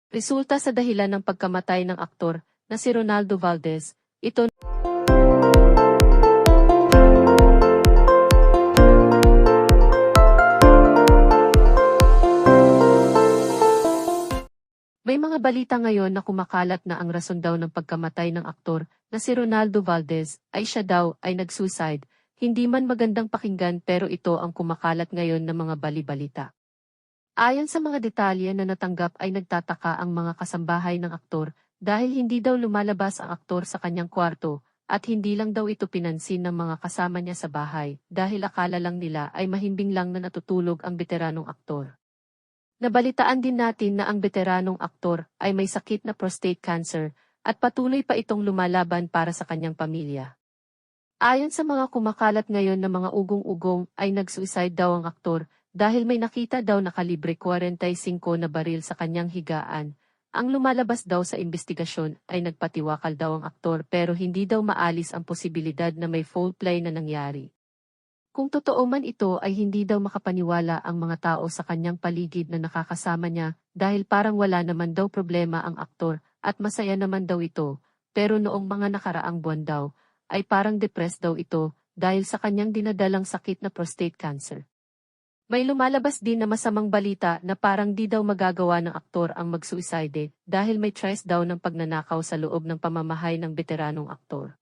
Resulta sa dahilan ng pagkamatay ng aktor na si Ronaldo Valdez, ito may mga balita ngayon na kumakalat na ang rason daw ng pagkamatay ng aktor na si Ronaldo Valdez ay siya daw ay nag-suicide. Hindi man magandang pakinggan pero ito ang kumakalat ngayon ng mga bali-balita. Ayon sa mga detalye na natanggap ay nagtataka ang mga kasambahay ng aktor dahil hindi daw lumalabas ang aktor sa kanyang kwarto at hindi lang daw ito pinansin ng mga kasama niya sa bahay dahil akala lang nila ay mahimbing lang na natutulog ang veteranong aktor. Nabalitaan din natin na ang veteranong aktor ay may sakit na prostate cancer at patuloy pa itong lumalaban para sa kanyang pamilya. Ayon sa mga kumakalat ngayon na mga ugong-ugong ay nag-suicide daw ang aktor dahil may nakita daw na kalibre 45 na baril sa kanyang higaan. Ang lumalabas daw sa investigasyon ay nagpatiwakal daw ang aktor pero hindi daw maalis ang posibilidad na may foul play na nangyari. Kung totoo man ito ay hindi daw makapaniwala ang mga tao sa kanyang paligid na nakakasama niya dahil parang wala naman daw problema ang aktor at masaya naman daw ito, pero noong mga nakaraang buwan daw, ay parang depressed daw ito dahil sa kanyang dinadalang sakit na prostate cancer. May lumalabas din na masamang balita na parang di daw magagawa ng aktor ang mag-suicide dahil may trace daw ng pagnanakaw sa loob ng pamamahay ng veteranong aktor.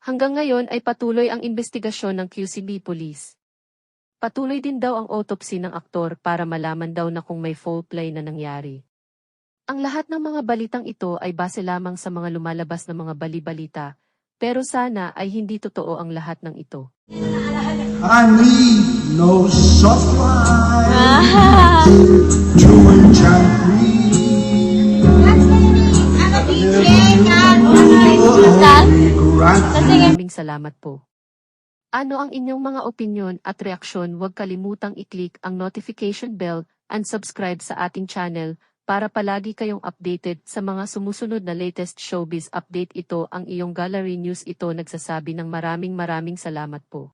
Hanggang ngayon ay patuloy ang investigasyon ng QCB Police. Patuloy din daw ang autopsy ng aktor para malaman daw na kung may foul play na nangyari. Ang lahat ng mga balitang ito ay base lamang sa mga lumalabas na mga bali-balita, pero sana ay hindi totoo ang lahat ng ito. I need no soft life to enchant me. Maraming salamat po. Ano ang inyong mga opinyon at reaksyon? Huwag kalimutang i-click ang notification bell and subscribe sa ating channel para palagi kayong updated sa mga sumusunod na latest showbiz update. Ito ang iyong gallery news. Ito nagsasabi ng maraming salamat po.